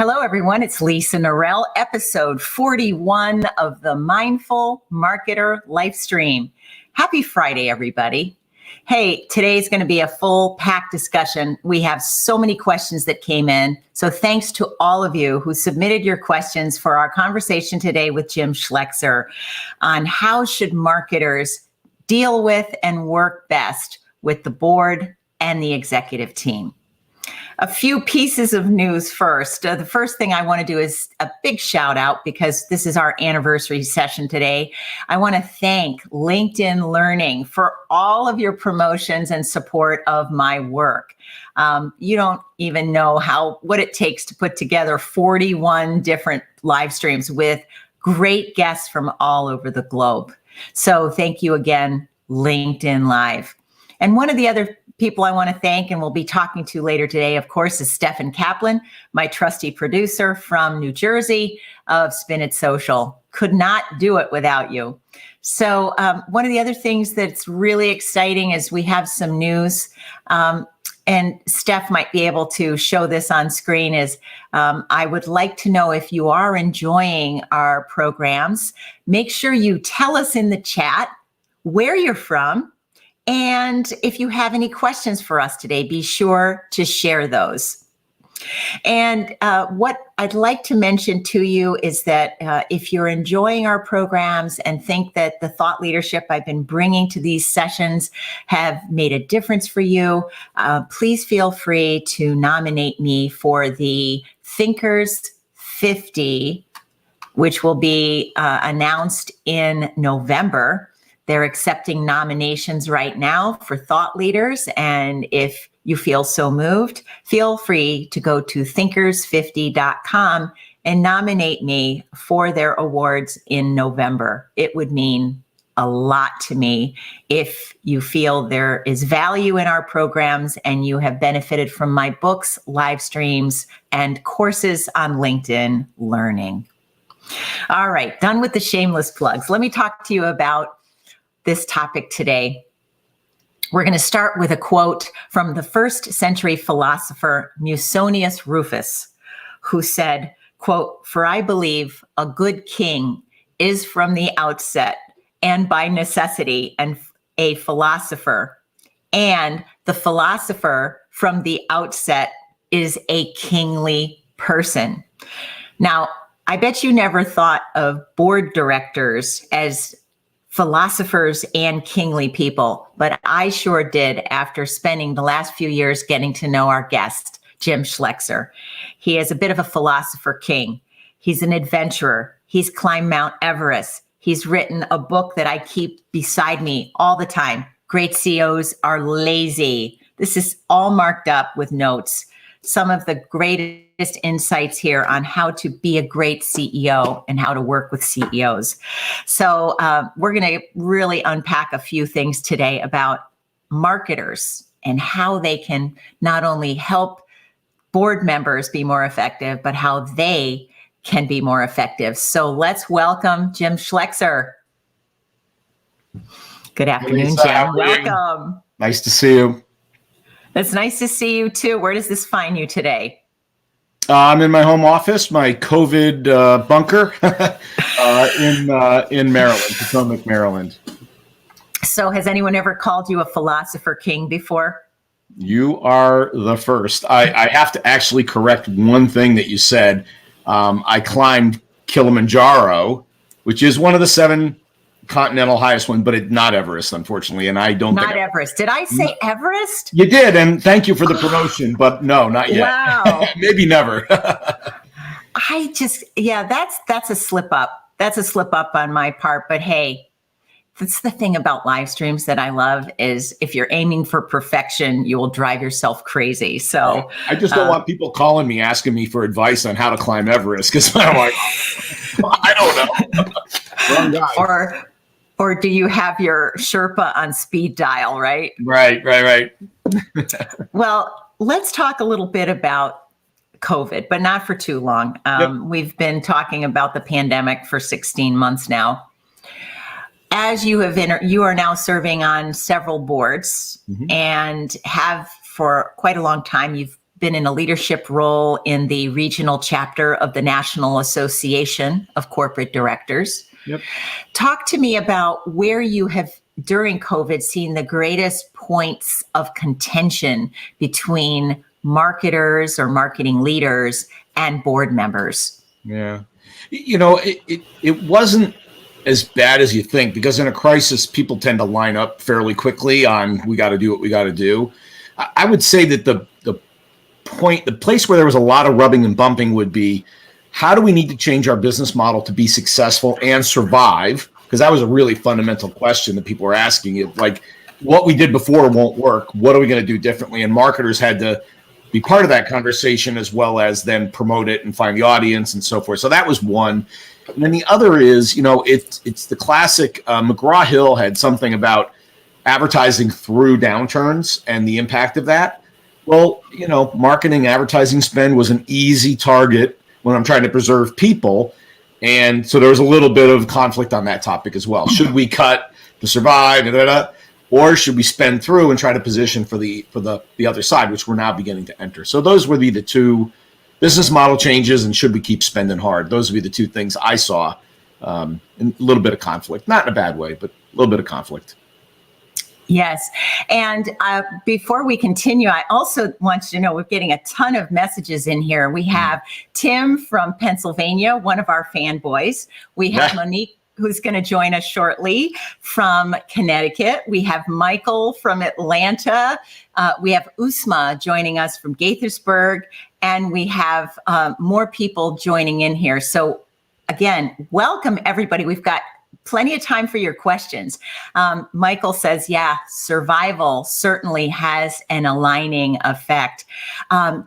Hello, everyone. It's Lisa Norell, episode 41 of the Mindful Marketer Livestream. Happy Friday, everybody. Hey, today's going to be a full packed discussion. We have so many questions that came in. So thanks to all of you who submitted your questions for our conversation today with Jim Schleckser on how should marketers deal with and work best with the board and the executive team. A few pieces of news first. The first thing I want to do is a big shout out because this is our anniversary session today. I want to thank LinkedIn Learning for all of your promotions and support of my work. You don't even know what it takes to put together 41 different live streams with great guests from all over the globe. So thank you again, LinkedIn Live. And one of the other people I want to thank and we'll be talking to later today, of course, is Stefan Kaplan, my trusty producer from New Jersey of Spin It Social. Could not do it without you. So one of the other things that's really exciting is we have some news, and Steph might be able to show this on screen, is I would like to know if you are enjoying our programs. Make sure you tell us in the chat where you're from. And if you have any questions for us today, be sure to share those. And what I'd like to mention to you is that if you're enjoying our programs and think that the thought leadership I've been bringing to these sessions have made a difference for you, please feel free to nominate me for the Thinkers 50, which will be announced in November. They're accepting nominations right now for thought leaders. And if you feel so moved, feel free to go to thinkers50.com and nominate me for their awards in November. It would mean a lot to me if you feel there is value in our programs and you have benefited from my books, live streams, and courses on LinkedIn Learning. All right, done with the shameless plugs. Let me talk to you about this topic today. We're going to start with a quote from the first century philosopher Musonius Rufus, who said, quote, "For I believe a good king is from the outset and by necessity and a philosopher, and the philosopher from the outset is a kingly person." Now, I bet you never thought of board directors as philosophers and kingly people, but I sure did after spending the last few years getting to know our guest, Jim Schleckser. He is a bit of a philosopher king. He's an adventurer. He's climbed Mount Everest. He's written a book that I keep beside me all the time. Great CEOs are lazy. This is all marked up with notes. Some of the greatest insights here on how to be a great CEO and how to work with CEOs. So we're going to really unpack a few things today about marketers and how they can not only help board members be more effective, but how they can be more effective. So let's welcome Jim Schleckser. Good afternoon, Jim. Welcome. Nice to see you. It's nice to see you too. Where does this find you today? I'm in my home office, my COVID bunker in Maryland, Potomac, Maryland. So has anyone ever called you a philosopher king before? You are the first. I have to actually correct one thing that you said. I climbed Kilimanjaro, which is one of the 7 continental highest one, but not Everest, unfortunately. And I don't not Everest. Did I say Everest? You did, and thank you for the promotion, but no, not yet. Wow. Maybe never. That's a slip up. That's a slip up on my part. But hey, that's the thing about live streams that I love is if you're aiming for perfection, you will drive yourself crazy. So I just don't want people calling me, asking me for advice on how to climb Everest, because I'm like, I don't know. Wrong guy. Or do you have your Sherpa on speed dial, right? Right. Well, let's talk a little bit about COVID, but not for too long. We've been talking about the pandemic for 16 months now. As you are now serving on several boards and have for quite a long time. You've been in a leadership role in the regional chapter of the National Association of Corporate Directors. Yep. Talk to me about where you have, during COVID, seen the greatest points of contention between marketers or marketing leaders and board members. Yeah. It wasn't as bad as you think, because in a crisis, people tend to line up fairly quickly on, we got to do what we got to do. I would say that the place where there was a lot of rubbing and bumping would be, how do we need to change our business model to be successful and survive? Because that was a really fundamental question that people were asking. It, like, what we did before won't work. What are we going to do differently? And marketers had to be part of that conversation, as well as then promote it and find the audience and so forth. So that was one. And then the other is, it's the classic, McGraw-Hill had something about advertising through downturns and the impact of that. Well, marketing advertising spend was an easy target when I'm trying to preserve people. And so there was a little bit of conflict on that topic as well. Should we cut to survive, or should we spend through and try to position for the other side, which we're now beginning to enter? So those would be the two business model changes, and should we keep spending hard? Those would be the two things I saw, and a little bit of conflict, not in a bad way, but a little bit of conflict. Yes. And before we continue, I also want you to know we're getting a ton of messages in here. We have Tim from Pennsylvania, one of our fanboys. We have Monique, who's going to join us shortly, from Connecticut. We have Michael from Atlanta. We have Usma joining us from Gaithersburg. And we have more people joining in here. So again, welcome everybody. We've got plenty of time for your questions. Michael says, yeah, survival certainly has an aligning effect.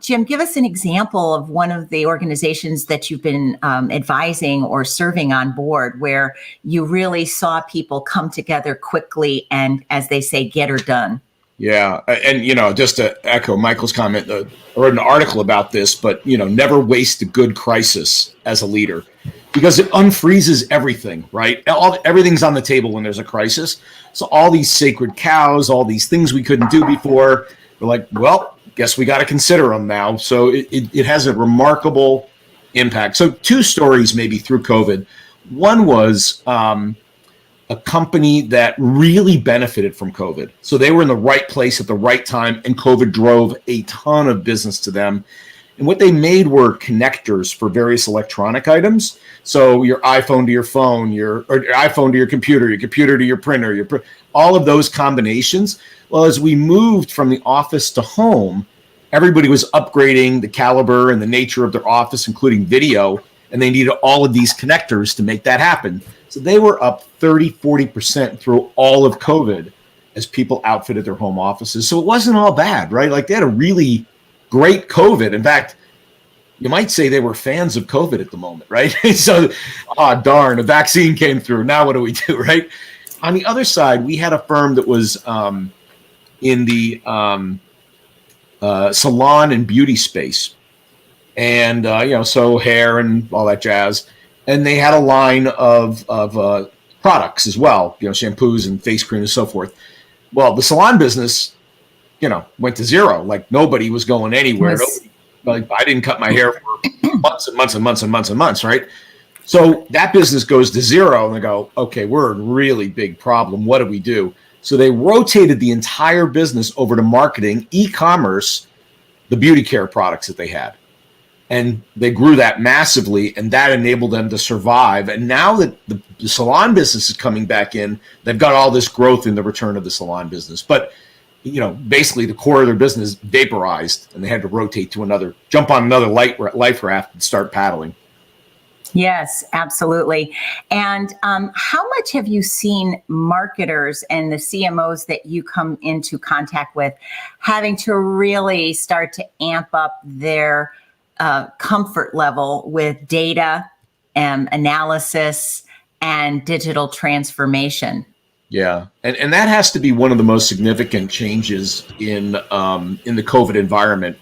Jim, give us an example of one of the organizations that you've been advising or serving on board, where you really saw people come together quickly and, as they say, get her done. Yeah. And, just to echo Michael's comment, I wrote an article about this, but, never waste a good crisis as a leader, because it unfreezes everything, right? Everything's on the table when there's a crisis. So all these sacred cows, all these things we couldn't do before, we're like, well, guess we got to consider them now. So it has a remarkable impact. So two stories maybe through COVID. One was a company that really benefited from COVID. So they were in the right place at the right time, and COVID drove a ton of business to them. And what they made were connectors for various electronic items. So your iPhone to your phone, your iPhone to your computer to your printer, all of those combinations. Well, as we moved from the office to home, everybody was upgrading the caliber and the nature of their office, including video, and they needed all of these connectors to make that happen. So they were up 30-40% through all of COVID as people outfitted their home offices. So it wasn't all bad, right? Like, they had a really great COVID. In fact, you might say they were fans of COVID at the moment, right? So, darn, a vaccine came through. Now what do we do, right? On the other side, we had a firm that was in the salon and beauty space. And, so hair and all that jazz. And they had a line of products as well, shampoos and face cream and so forth. Well, the salon business, went to zero. Like, nobody was going anywhere. Like, I didn't cut my hair for months and months and months and months and months, right? So that business goes to zero, and they go, okay, we're in a really big problem. What do we do? So they rotated the entire business over to marketing, e-commerce, the beauty care products that they had. And they grew that massively, and that enabled them to survive. And now that the salon business is coming back in, they've got all this growth in the return of the salon business. But basically the core of their business vaporized, and they had to jump on another life raft and start paddling. Yes, absolutely. And how much have you seen marketers and the CMOs that you come into contact with having to really start to amp up their comfort level with data and analysis and digital transformation? Yeah, and that has to be one of the most significant changes in the COVID environment.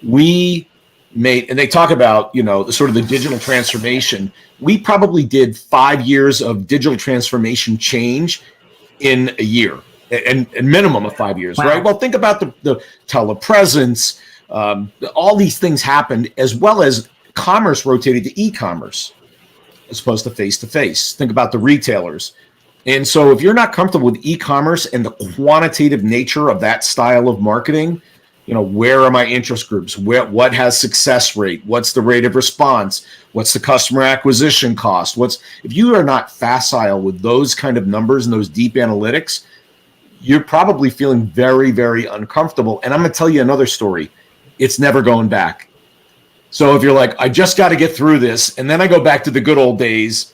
We made, and they talk about, the sort of the digital transformation. We probably did 5 years of digital transformation change in a year, and minimum of 5 years, wow. Right? Well, think about the telepresence, All these things happened, as well as commerce rotated to e-commerce as opposed to face-to-face. Think about the retailers. And so if you're not comfortable with e-commerce and the quantitative nature of that style of marketing, where are my interest groups? What has success rate? What's the rate of response? What's the customer acquisition cost? If you are not facile with those kind of numbers and those deep analytics, you're probably feeling very, very uncomfortable. And I'm going to tell you another story. It's never going back. So if you're like, I just got to get through this, and then I go back to the good old days,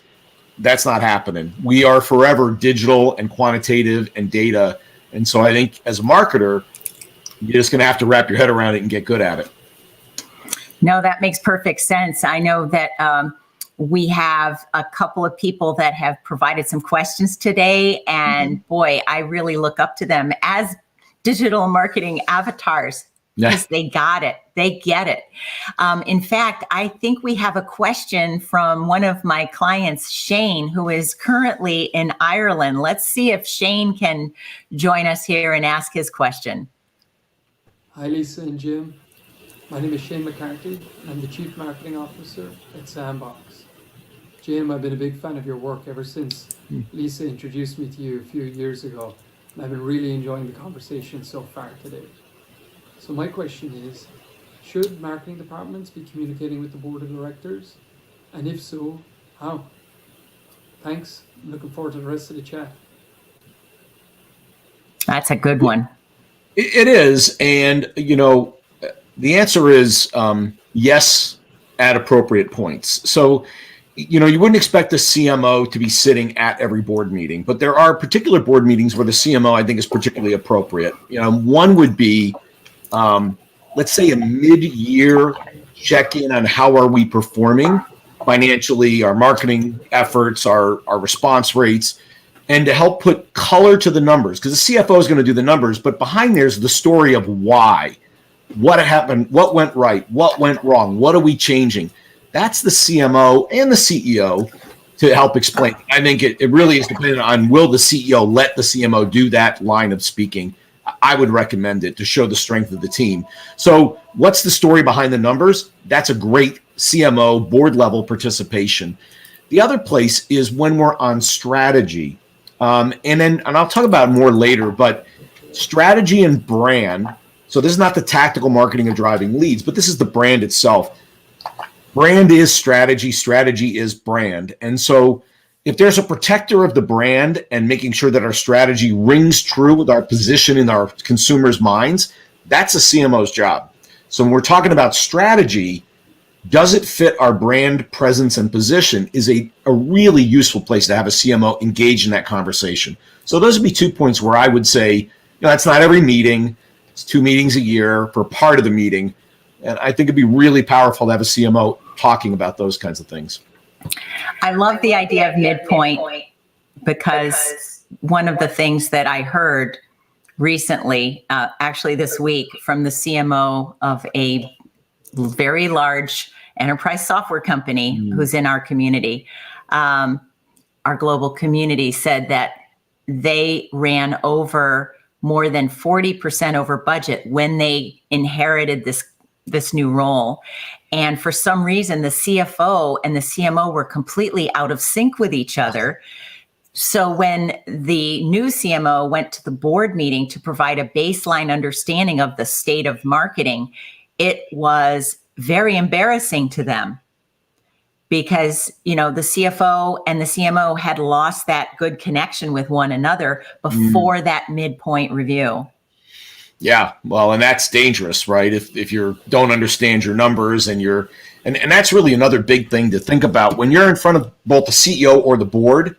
that's not happening. We are forever digital and quantitative and data. And so I think as a marketer, you're just going to have to wrap your head around it and get good at it. No, that makes perfect sense. I know that we have a couple of people that have provided some questions today. And boy, I really look up to them as digital marketing avatars. Because they got it. They get it. In fact, I think we have a question from one of my clients, Shane, who is currently in Ireland. Let's see if Shane can join us here and ask his question. Hi, Lisa and Jim. My name is Shane McCarthy. I'm the Chief Marketing Officer at Sandbox. Jim, I've been a big fan of your work ever since Lisa introduced me to you a few years ago. And I've been really enjoying the conversation so far today. So my question is, should marketing departments be communicating with the board of directors? And if so, how? Thanks. I'm looking forward to the rest of the chat. That's a good one. It is. And, the answer is yes, at appropriate points. So, you wouldn't expect the CMO to be sitting at every board meeting, but there are particular board meetings where the CMO, I think, is particularly appropriate. One would be, let's say, a mid-year check-in on how are we performing financially, our marketing efforts, our response rates, and to help put color to the numbers, because the CFO is going to do the numbers, but behind there's the story of why, what happened, what went right, what went wrong, what are we changing. That's the CMO and the CEO to help explain. I think it really is dependent on, will the CEO let the CMO do that line of speaking. I would recommend it to show the strength of the team. So what's the story behind the numbers? That's a great CMO board level participation. The other place is when we're on strategy. And I'll talk about it more later, but strategy and brand. So this is not the tactical marketing of driving leads, but this is the brand itself. Brand is strategy. Strategy is brand. And so if there's a protector of the brand and making sure that our strategy rings true with our position in our consumers' minds, that's a CMO's job. So when we're talking about strategy, does it fit our brand presence and position is a really useful place to have a CMO engage in that conversation. So those would be 2 points where I would say, that's not every meeting. It's 2 meetings a year for part of the meeting. And I think it'd be really powerful to have a CMO talking about those kinds of things. I love the idea of midpoint because one of the things that I heard recently, actually this week, from the CMO of a very large enterprise software company who's in our community, our global community, said that they ran over more than 40% over budget when they inherited this new role. And for some reason, the CFO and the CMO were completely out of sync with each other. So when the new CMO went to the board meeting to provide a baseline understanding of the state of marketing, it was very embarrassing to them because, the CFO and the CMO had lost that good connection with one another before that midpoint review. Yeah, well, and that's dangerous, right? If you don't understand your numbers and that's really another big thing to think about. When you're in front of both the CEO or the board,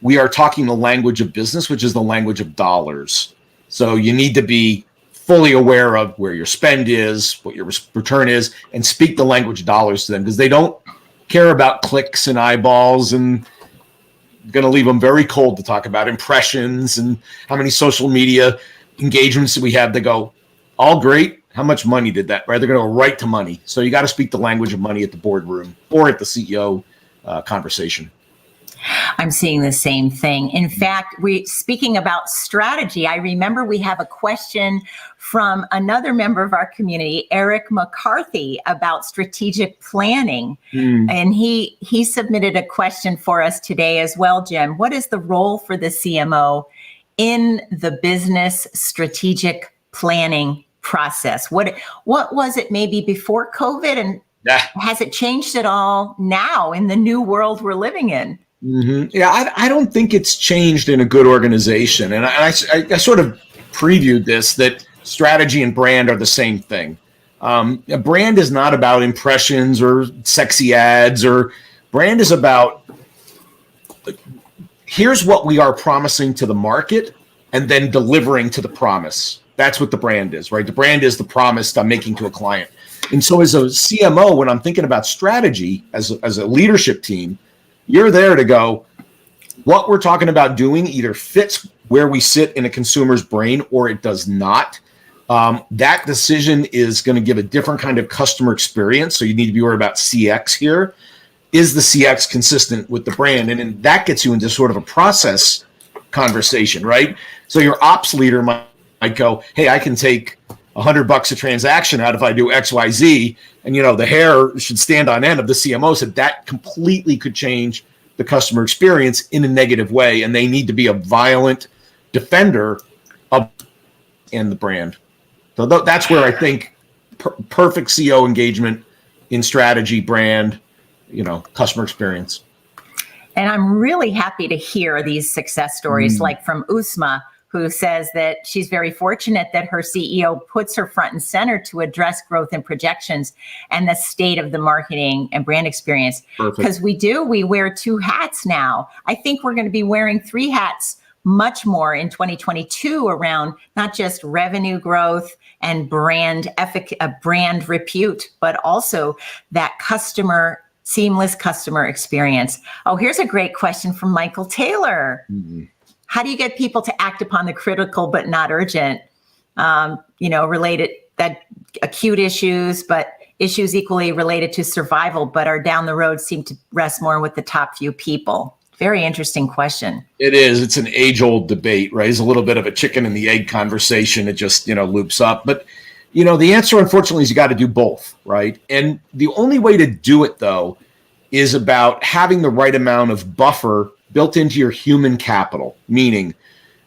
we are talking the language of business, which is the language of dollars. So you need to be fully aware of where your spend is, what your return is, and speak the language of dollars to them, because they don't care about clicks and eyeballs, and going to leave them very cold to talk about impressions and how many social media engagements that we have. They go, all great. How much money did that? Right? They're going to go right to money. So you got to speak the language of money at the boardroom or at the CEO conversation. I'm seeing the same thing. In fact, speaking about strategy, I remember we have a question from another member of our community, Eric McCarthy, about strategic planning. And he submitted a question for us today as well, Jim. What is the role for the CMO in the business strategic planning process? What was it maybe before COVID, and has it changed at all now in the new world we're living in? Yeah, I don't think it's changed in a good organization. And I sort of previewed this, that strategy and brand are the same thing. A brand is not about impressions or sexy ads, or brand is about, here's what we are promising to the market and then delivering to the promise. That's what the brand is, right? The brand is the promise I'm making to a client. And so as a CMO, when I'm thinking about strategy as a leadership team, you're there to go, what we're talking about doing either fits where we sit in a consumer's brain or it does not. That decision is going to give a different kind of customer experience. So you need to be worried about CX here. Is the CX consistent with the brand? And then that gets you into sort of a process conversation, right? So your ops leader might go, hey, I can take $100 a transaction out if I do X, Y, Z. And, the hair should stand on end of the CMO. So that completely could change the customer experience in a negative way. And they need to be a violent defender of and the brand. So that's where I think perfect CO engagement in strategy, brand, customer experience. And I'm really happy to hear these success stories like from Usma, who says that she's very fortunate that her CEO puts her front and center to address growth and projections and the state of the marketing and brand experience. Because we wear two hats now. I think we're going to be wearing three hats much more in 2022 around not just revenue growth and brand repute, but also that seamless customer experience. Oh, here's a great question from Michael Taylor. How do you get people to act upon the critical but not urgent, related that acute issues, but issues equally related to survival, but are down the road seem to rest more with the top few people? Very interesting question. It is. It's an age-old debate, right? It's a little bit of a chicken and the egg conversation. It just, loops up. But, the answer, unfortunately, is you got to do both, right? And the only way to do it, though, is about having the right amount of buffer built into your human capital. Meaning,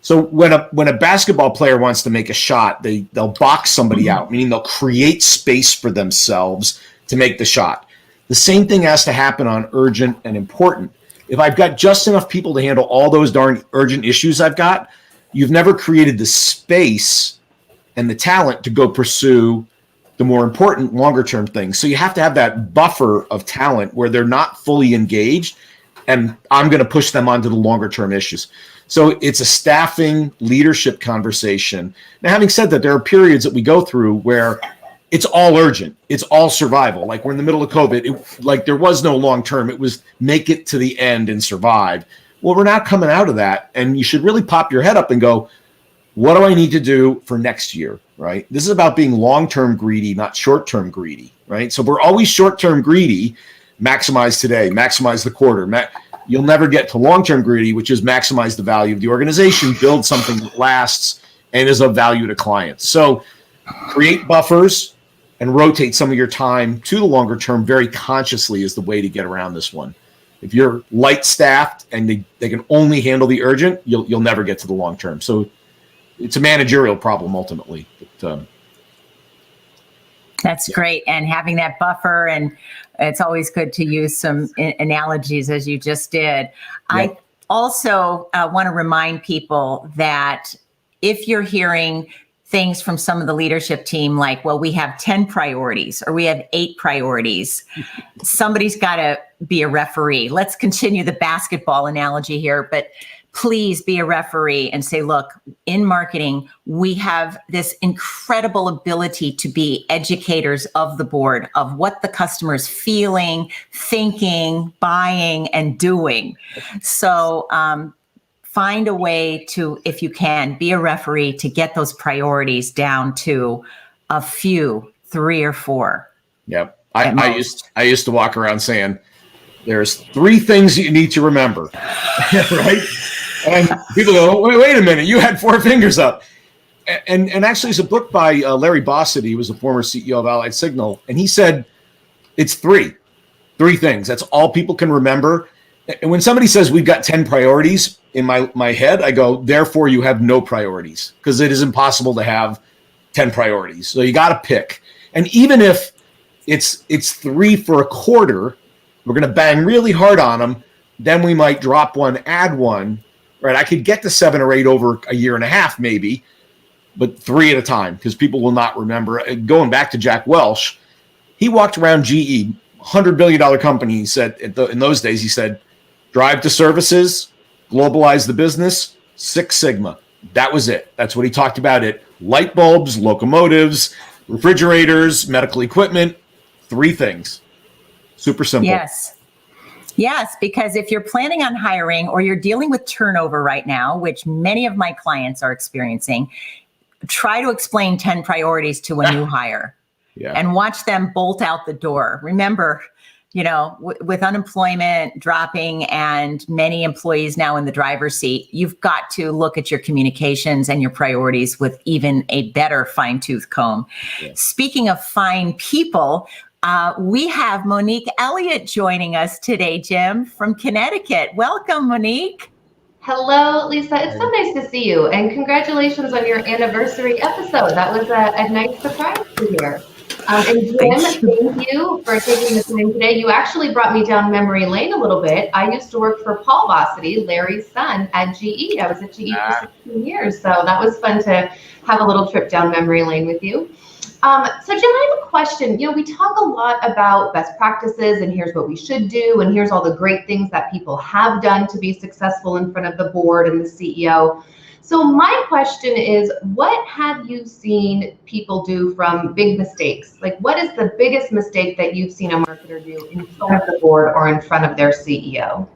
so when a basketball player wants to make a shot, they'll box somebody out, meaning they'll create space for themselves to make the shot. The same thing has to happen on urgent and important. If I've got just enough people to handle all those darn urgent issues I've got, you've never created the space and the talent to go pursue the more important longer term things. So you have to have that buffer of talent where they're not fully engaged, and I'm going to push them onto the longer term issues. So it's a staffing leadership conversation. Now, having said that, there are periods that we go through where it's all urgent. It's all survival. Like we're in the middle of COVID, there was no long term. It was make it to the end and survive. Well, we're now coming out of that, and you should really pop your head up and go, what do I need to do for next year, right? This is about being long-term greedy, not short-term greedy, right? So we're always short-term greedy, maximize today, maximize the quarter. You'll never get to long-term greedy, which is maximize the value of the organization, build something that lasts and is of value to clients. So create buffers and rotate some of your time to the longer term very consciously is the way to get around this one. If you're light-staffed and they can only handle the urgent, you'll never get to the long term. So it's a managerial problem ultimately. That's great. And having that buffer, and it's always good to use some analogies as you just did. Yep. I also want to remind people that if you're hearing things from some of the leadership team, like, well, we have 10 priorities or we have 8 priorities, somebody's got to be a referee. Let's continue the basketball analogy here, but please be a referee and say, look, in marketing, we have this incredible ability to be educators of the board of what the customer is feeling, thinking, buying, and doing. So find a way to, if you can, be a referee to get those priorities down to a few, 3 or 4. Yep. I used to walk around saying, there's 3 things that you need to remember, right? And people go, wait a minute, you had 4 fingers up. And actually, there's a book by Larry Bossidy, who was a former CEO of Allied Signal, and he said it's 3 things. That's all people can remember. And when somebody says we've got 10 priorities, in my head, I go, therefore you have no priorities, because it is impossible to have 10 priorities. So you got to pick. And even if it's 3 for a quarter, we're going to bang really hard on them. Then we might drop 1, add 1, right? I could get to 7 or 8 over a year and a half, maybe, but 3 at a time, because people will not remember. Going back to Jack Welch, he walked around GE, $100 billion company. He said, in those days, he said, drive to services, globalize the business, 6 Sigma. That was it. That's what he talked about it. Light bulbs, locomotives, refrigerators, medical equipment, 3 things. Super simple. Yes, because if you're planning on hiring or you're dealing with turnover right now, which many of my clients are experiencing, try to explain 10 priorities to a new hire and watch them bolt out the door. Remember, with unemployment dropping and many employees now in the driver's seat, you've got to look at your communications and your priorities with even a better fine-tooth comb. Yeah. Speaking of fine people, we have Monique Elliott joining us today, Jim, from Connecticut. Welcome, Monique. Hello, Lisa. It's so nice to see you, and congratulations on your anniversary episode. That was a nice surprise to hear. And Jim, thank you for taking the time today. You actually brought me down memory lane a little bit. I used to work for Paul Bossidy, Larry's son, at GE. I was at GE for 16 years, so that was fun to have a little trip down memory lane with you. So Jim, I have a question. We talk a lot about best practices and here's what we should do, and here's all the great things that people have done to be successful in front of the board and the CEO. So my question is, what have you seen people do from big mistakes? Like, what is the biggest mistake that you've seen a marketer do in front of the board or in front of their CEO?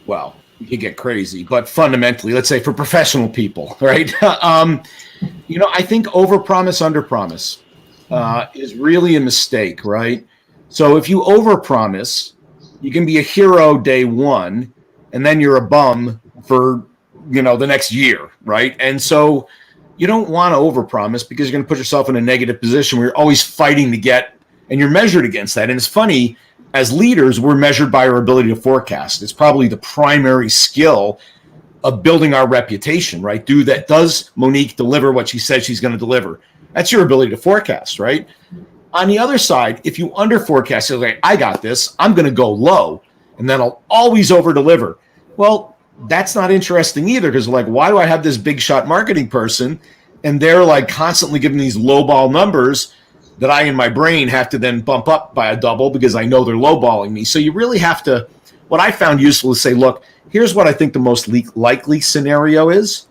Well, you can get crazy, but fundamentally, let's say for professional people, right? I think overpromise, underpromise is really a mistake, right? So if you overpromise, you can be a hero day 1, and then you're a bum for, the next year, right? And so you don't want to overpromise, because you're going to put yourself in a negative position where you're always fighting to get, and you're measured against that. And it's funny, as leaders, we're measured by our ability to forecast. It's probably the primary skill of building our reputation, right? Does Monique deliver what she said she's going to deliver? That's your ability to forecast, right? On the other side, if you under forecast, you're like, I got this, I'm going to go low, and then I'll always over deliver. Well, that's not interesting either, because why do I have this big shot marketing person, and they're constantly giving these low ball numbers that I in my brain have to then bump up by a double because I know they're lowballing me. So you really have to, what I found useful is say, look, here's what I think the most likely scenario is.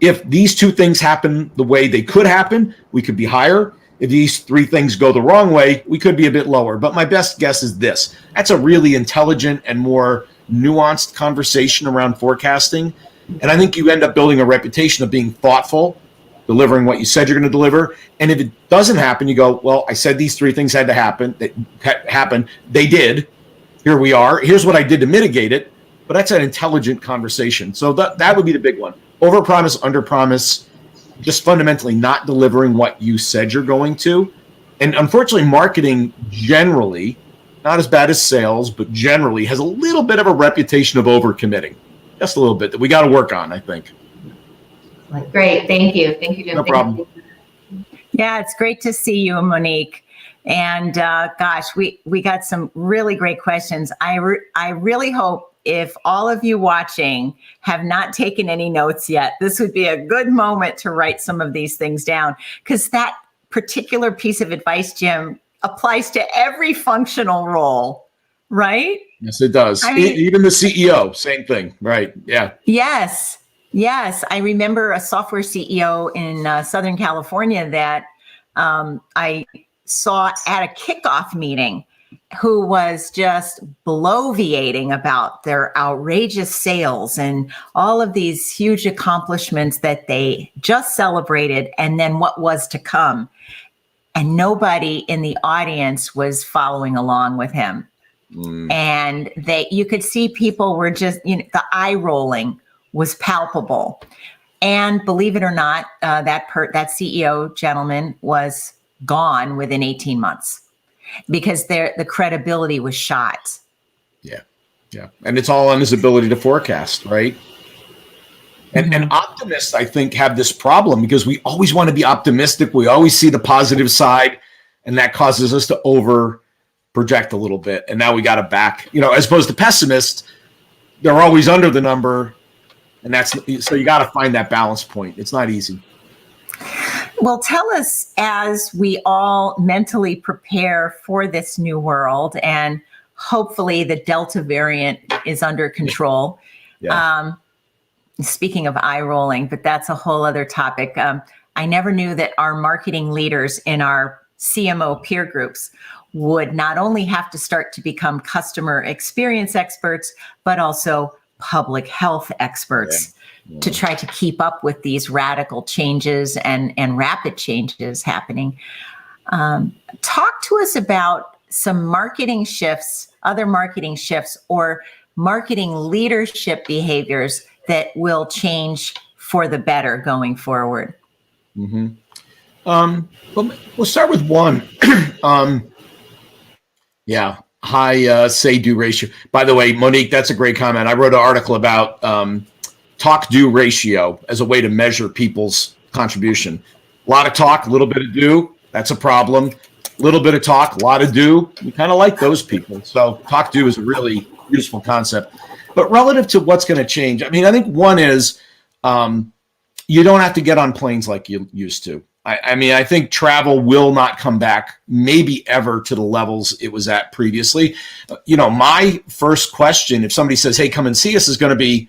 If these 2 things happen the way they could happen, we could be higher. If these 3 things go the wrong way, we could be a bit lower. But my best guess is this. That's a really intelligent and more nuanced conversation around forecasting. And I think you end up building a reputation of being thoughtful, delivering what you said you're going to deliver. And if it doesn't happen, you go, well, I said these 3 things had to happen. They did. Here we are. Here's what I did to mitigate it. But that's an intelligent conversation. So that would be the big one. Overpromise, underpromise, just fundamentally not delivering what you said you're going to. And unfortunately, marketing generally, not as bad as sales, but generally has a little bit of a reputation of overcommitting. Just a little bit that we got to work on, I think. Great. Thank you. Thank you, Jim. No problem. Yeah, it's great to see you, Monique. And we got some really great questions. I really hope if all of you watching have not taken any notes yet, this would be a good moment to write some of these things down, because that particular piece of advice, Jim, applies to every functional role, right? Yes, it does. Even the CEO, same thing, right? Yeah. Yes. I remember a software CEO in Southern California that I saw at a kickoff meeting, who was just bloviating about their outrageous sales and all of these huge accomplishments that they just celebrated, and then what was to come. and nobody in the audience was following along with him. And you could see people were just, the eye rolling was palpable. And believe it or not, that CEO gentleman was gone within 18 months because the credibility was shot. Yeah. And it's all on his ability to forecast, right? And optimists, I think, have this problem because we always want to be optimistic. We always see the positive side, and that causes us to over project a little bit. And now we got to back, as opposed to pessimists, they're always under the number. And so you got to find that balance point. It's not easy. Well, tell us, as we all mentally prepare for this new world, and hopefully the Delta variant is under control. Yeah. Speaking of eye rolling, but that's a whole other topic. I never knew that our marketing leaders in our CMO peer groups would not only have to start to become customer experience experts, but also public health experts to try to keep up with these radical changes and rapid changes happening. Talk to us about some marketing shifts, other marketing shifts, or marketing leadership behaviors that will change for the better going forward. Well, we'll start with one. High say-do ratio. By the way, Monique, that's a great comment. I wrote an article about talk-do ratio as a way to measure people's contribution. A lot of talk, a little bit of do. That's a problem. A little bit of talk, a lot of do. We kind of like those people. So talk-do is a really useful concept. But relative to what's going to change, I think one is you don't have to get on planes like you used to. I think travel will not come back maybe ever to the levels it was at previously. My first question, if somebody says, hey, come and see us, is going to be,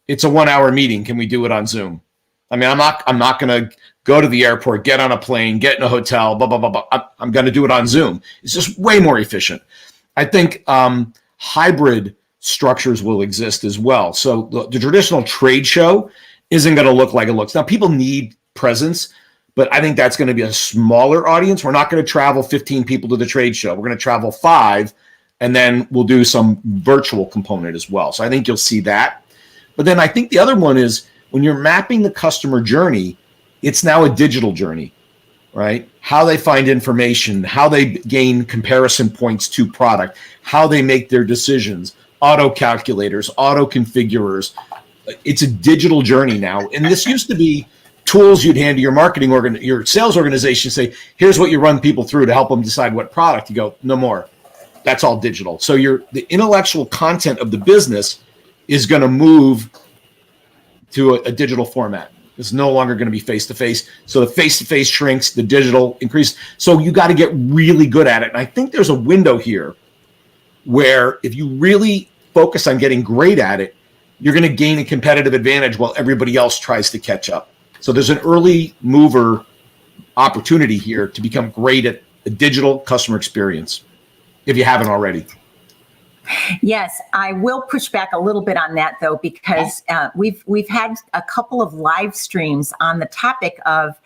it's a 1-hour meeting. Can we do it on Zoom? I'm not going to go to the airport, get on a plane, get in a hotel, blah, blah, blah, blah. I'm going to do it on Zoom. It's just way more efficient. I think hybrid structures will exist as well. So the traditional trade show isn't going to look like it looks. Now, people need presence, but I think that's going to be a smaller audience. We're not going to travel 15 people to the trade show. We're going to travel 5, and then we'll do some virtual component as well. So I think you'll see that. But then I think the other one is when you're mapping the customer journey, it's now a digital journey, right? How they find information, how they gain comparison points to product, how they make their decisions, auto calculators, auto configurers. It's a digital journey now. And this used to be tools you'd hand to your your sales organization, say, here's what you run people through to help them decide what product. You go, no more. That's all digital. So the intellectual content of the business is going to move to a digital format. It's no longer going to be face-to-face. So the face-to-face shrinks, the digital increase. So you got to get really good at it. And I think there's a window here where if you really focus on getting great at it, you're going to gain a competitive advantage while everybody else tries to catch up. So there's an early mover opportunity here to become great at a digital customer experience, if you haven't already. Yes, I will push back a little bit on that, though, because we've had a couple of live streams on the topic of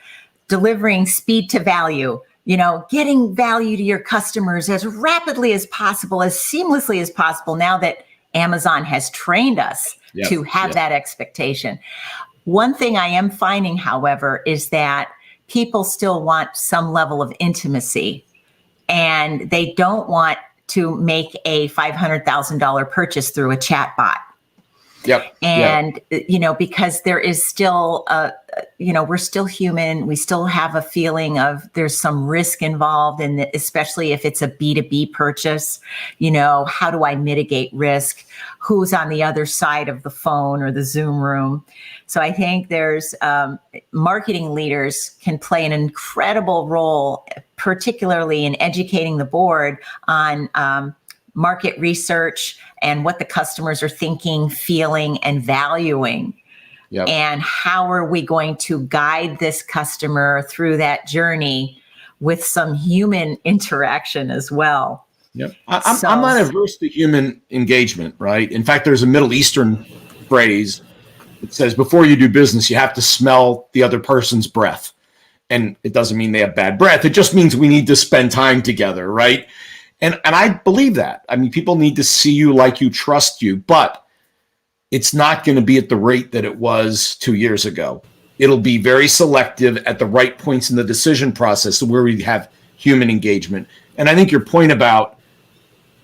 delivering speed to value. Getting value to your customers as rapidly as possible, as seamlessly as possible, now that Amazon has trained us to have that expectation. One thing I am finding, however, is that people still want some level of intimacy, and they don't want to make a $500,000 purchase through a chat bot. And, because there is still, we're still human. We still have a feeling of there's some risk involved, and especially if it's a B2B purchase, how do I mitigate risk? Who's on the other side of the phone or the Zoom room? So I think there's marketing leaders can play an incredible role, particularly in educating the board on market research and what the customers are thinking, feeling, and valuing. And how are we going to guide this customer through that journey with some human interaction as well? I'm not averse to human engagement, right? In fact, there's a Middle Eastern phrase that says, before you do business, you have to smell the other person's breath. And it doesn't mean they have bad breath. It just means we need to spend time together, right? And I believe that. I mean, people need to see you, like you, trust you, but it's not going to be at the rate that it was 2 years ago. It'll be very selective at the right points in the decision process where we have human engagement. And I think your point about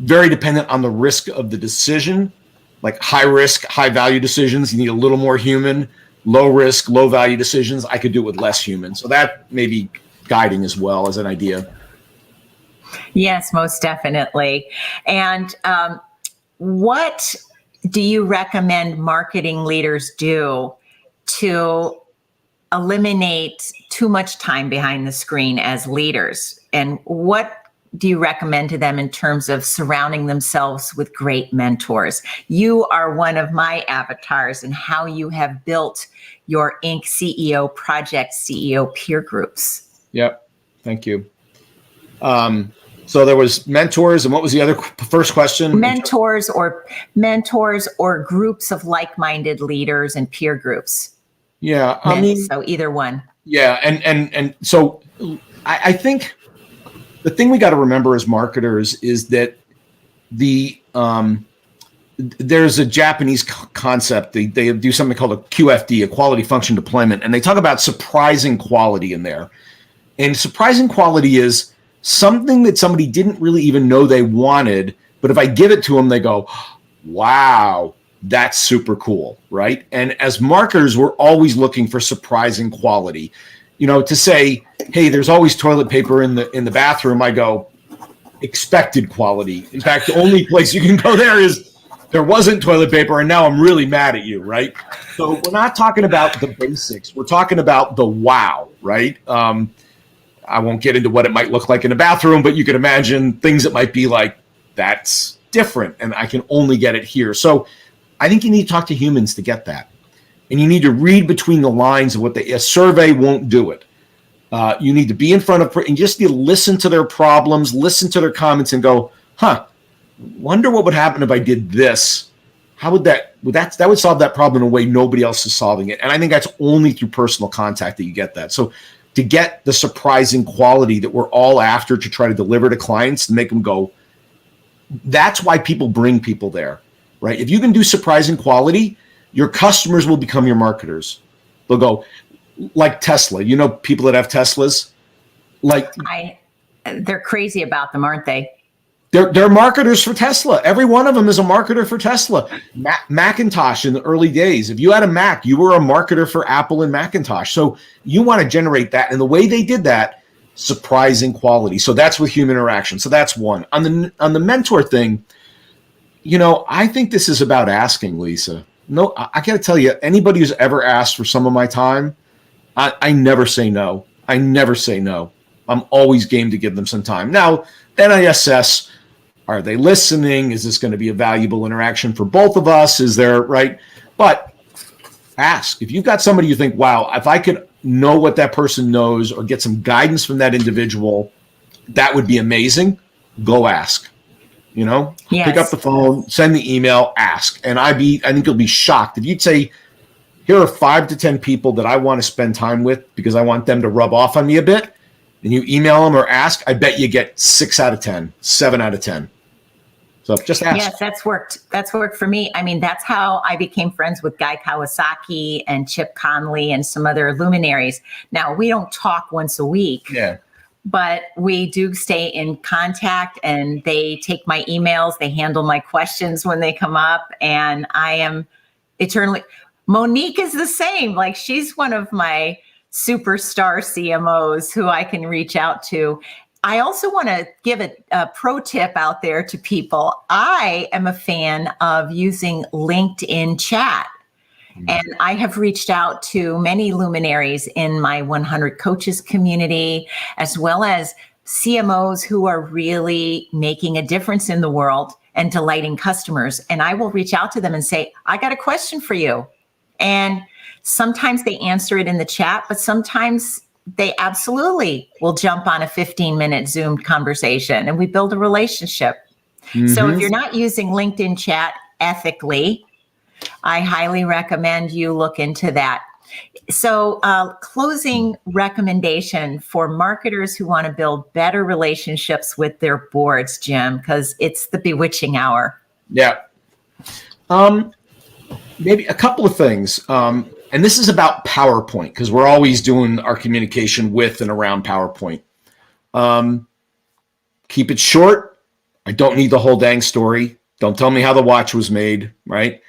very dependent on the risk of the decision, like high risk, high value decisions, you need a little more human. Low risk, low value decisions, I could do it with less human. So that may be guiding as well as an idea. Yes, most definitely. And what do you recommend marketing leaders do to eliminate too much time behind the screen as leaders? And what do you recommend to them in terms of surrounding themselves with great mentors? You are one of my avatars in how you have built your Inc. CEO project, CEO peer groups. Yep. Thank you. So there was mentors, and what was the other first question? Mentors or groups of like-minded leaders and peer groups. Yeah. I mean, so either one. Yeah. And so I think the thing we got to remember as marketers is that there's a Japanese concept. They do something called a QFD, a quality function deployment, and they talk about surprising quality in there. And surprising quality is something that somebody didn't really even know they wanted, but if I give it to them, they go, wow, that's super cool, right? And as marketers, we're always looking for surprising quality. You know, to say, hey, there's always toilet paper in the bathroom, I go, expected quality. In fact, the only place you can go there is there wasn't toilet paper and now I'm really mad at you, right? So we're not talking about the basics. We're talking about the wow, right? I won't get into what it might look like in a bathroom, but you can imagine things that might be like, that's different and I can only get it here. So I think you need to talk to humans to get that. And you need to read between the lines of what a survey won't do it. You need to be in front of, and just listen to their problems, listen to their comments and go, wonder what would happen if I did this. How would that would solve that problem in a way nobody else is solving it. And I think that's only through personal contact that you get that. So to get the surprising quality that we're all after to try to deliver to clients and make them go, that's why people bring people there, right? If you can do surprising quality, your customers will become your marketers. They'll go, like Tesla, you know, people that have Teslas, like they're crazy about them, aren't they? They're marketers for Tesla. Every one of them is a marketer for Tesla. Macintosh in the early days, if you had a Mac, you were a marketer for Apple and Macintosh. So you want to generate that. And the way they did that, surprising quality. So that's with human interaction. So that's one. On the mentor thing, you know, I think this is about asking, Lisa. No, I got to tell you, anybody who's ever asked for some of my time, I never say no. I never say no. I'm always game to give them some time. Now, then I assess, are they listening? Is this going to be a valuable interaction for both of us? Is there, right? But ask. If you've got somebody you think, wow, if I could know what that person knows or get some guidance from that individual, that would be amazing. Go ask. You know, yes. Pick up the phone, send the email, ask. And I think you'll be shocked if you'd say, here are 5 to 10 people that I want to spend time with because I want them to rub off on me a bit. And you email them or ask, I bet you get 6 out of 10, 7 out of 10. So just ask. Yes, that's worked. That's worked for me. I mean, that's how I became friends with Guy Kawasaki and Chip Conley and some other luminaries. Now, we don't talk once a week. Yeah. But we do stay in contact and they take my emails. They handle my questions when they come up. And I am eternally, Monique is the same. Like she's one of my superstar CMOs who I can reach out to. I also want to give a pro tip out there to people. I am a fan of using LinkedIn chat. And I have reached out to many luminaries in my 100 coaches community, as well as CMOs who are really making a difference in the world and delighting customers. And I will reach out to them and say, I got a question for you. And sometimes they answer it in the chat, but sometimes they absolutely will jump on a 15-minute Zoom conversation and we build a relationship. Mm-hmm. So if you're not using LinkedIn chat ethically, I highly recommend you look into that. So, closing recommendation for marketers who want to build better relationships with their boards, Jim, because it's the bewitching hour. Yeah. Maybe a couple of things. And this is about PowerPoint, because we're always doing our communication with and around PowerPoint. Keep it short. I don't need the whole dang story. Don't tell me how the watch was made, right?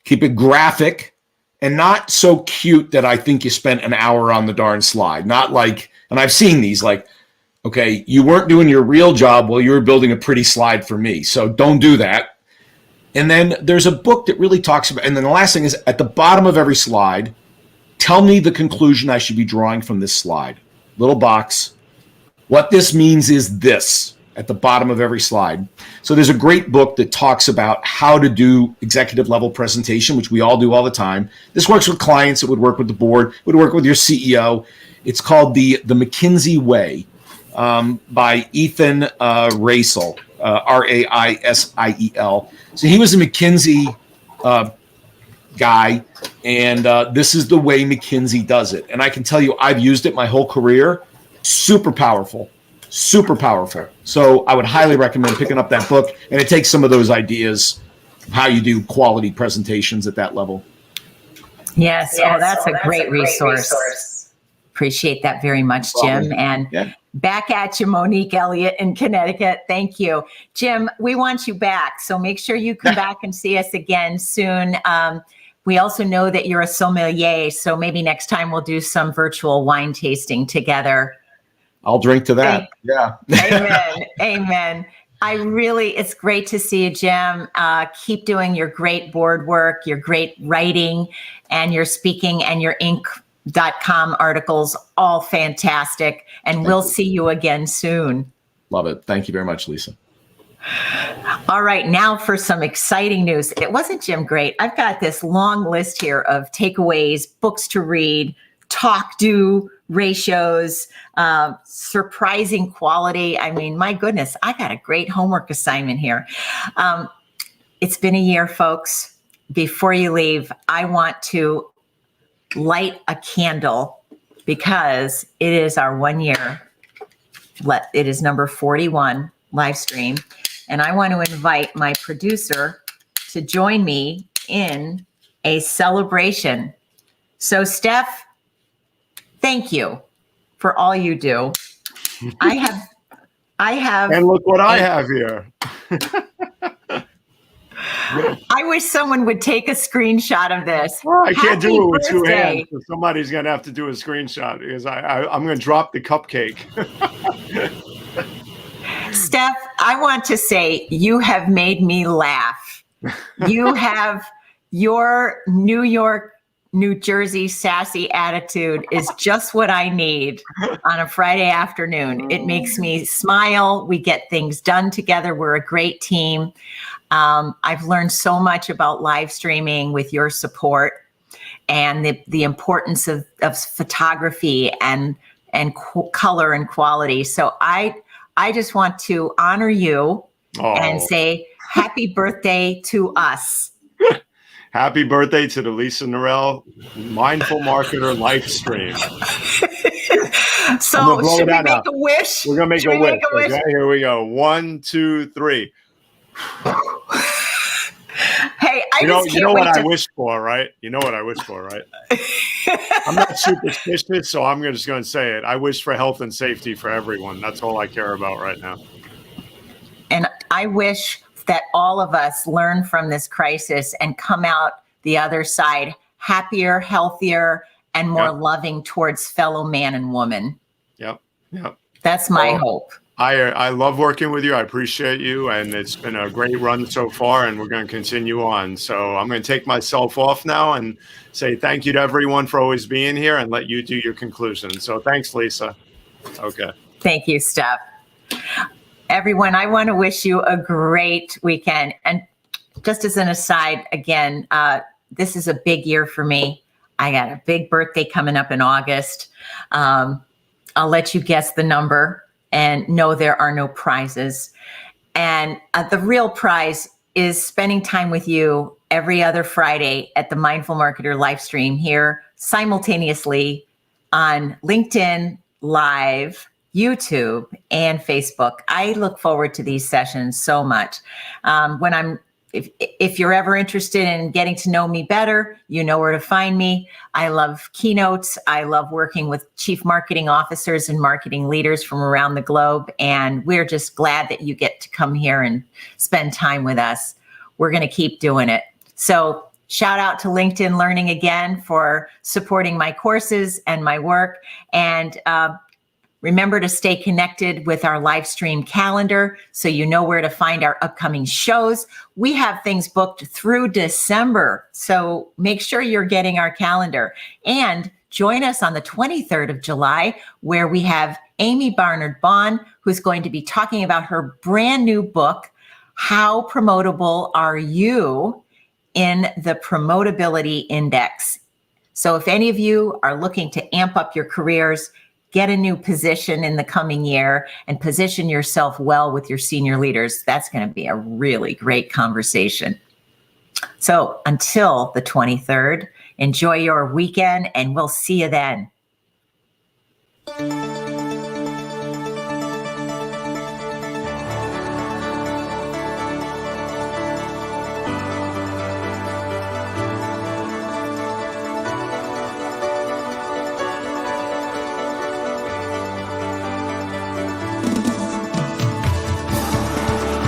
Keep it graphic and not so cute that I think you spent an hour on the darn slide. Not like, and I've seen these, like, okay, you weren't doing your real job while you were building a pretty slide for me. So don't do that. And then there's a book that really talks about, and then the last thing is at the bottom of every slide, tell me the conclusion I should be drawing from this slide. Little box. What this means is this at the bottom of every slide. So there's a great book that talks about how to do executive level presentation, which we all do all the time. This works with clients. It would work with the board. It would work with your CEO. It's called the McKinsey Way by Ethan Raisel, Raisiel. So he was a McKinsey guy, and this is the way McKinsey does it. And I can tell you, I've used it my whole career. Super powerful. Super powerful. So I would highly recommend picking up that book, and it takes some of those ideas of how you do quality presentations at that level. Yes. Oh, that's a great resource. Appreciate that very much, Jim. And back at you, Monique Elliott in Connecticut. Thank you. Jim, we want you back. So make sure you come back and see us again soon. We also know that you're a sommelier. So maybe next time we'll do some virtual wine tasting together. I'll drink to that. Yeah. Amen. Amen. It's great to see you, Jim. Keep doing your great board work, your great writing, and your speaking and your Inc.com articles, all fantastic. And we'll see you again soon. Love it. Thank you very much, Lisa. All right, now for some exciting news. It wasn't Jim great. I've got this long list here of takeaways, books to read, talk-do ratios, surprising quality. I mean, my goodness, I got a great homework assignment here. It's been a year, folks. Before you leave, I want to light a candle because it is our 1 year. It is number 41 live stream. And I want to invite my producer to join me in a celebration. So, Steph, thank you for all you do. I have. And look what I have here. I wish someone would take a screenshot of this. Well, I can't do it with birthday. 2 hands. So somebody's going to have to do a screenshot because I'm going to drop the cupcake. Steph, I want to say you have made me laugh. You have your New York, New Jersey sassy attitude is just what I need on a Friday afternoon. It makes me smile. We get things done together. We're a great team. I've learned so much about live streaming with your support and the importance of photography and color and quality. So I just want to honor you and say happy birthday to us. Happy birthday to the Lisa Norell Mindful Marketer live stream. So should we make a wish? We're going to make a wish. Okay, here we go. 1, 2, 3. Hey, you know what I wish for, right? You know what I wish for, right? I'm not superstitious, so I'm just going to say it. I wish for health and safety for everyone. That's all I care about right now. And I wish that all of us learn from this crisis and come out the other side happier, healthier, and more loving towards fellow man and woman. Yep. That's my hope. I love working with you. I appreciate you. And it's been a great run so far, and we're going to continue on. So I'm going to take myself off now and say thank you to everyone for always being here and let you do your conclusion. So thanks, Lisa. Okay. Thank you, Steph. Everyone, I want to wish you a great weekend. And just as an aside, again, this is a big year for me. I got a big birthday coming up in August. I'll let you guess the number. And no, there are no prizes. And the real prize is spending time with you every other Friday at the Mindful Marketer live stream here simultaneously on LinkedIn Live, YouTube, and Facebook. I look forward to these sessions so much. If you're ever interested in getting to know me better, you know where to find me. I love keynotes. I love working with chief marketing officers and marketing leaders from around the globe. And we're just glad that you get to come here and spend time with us. We're going to keep doing it. So shout out to LinkedIn Learning again for supporting my courses and my work. And remember to stay connected with our live stream calendar so you know where to find our upcoming shows. We have things booked through December, so make sure you're getting our calendar. And join us on the 23rd of July, where we have Amy Barnard-Bond, who's going to be talking about her brand new book, How Promotable Are You in the Promotability Index. So if any of you are looking to amp up your careers, get a new position in the coming year, and position yourself well with your senior leaders, that's going to be a really great conversation. So until the 23rd, enjoy your weekend, and we'll see you then.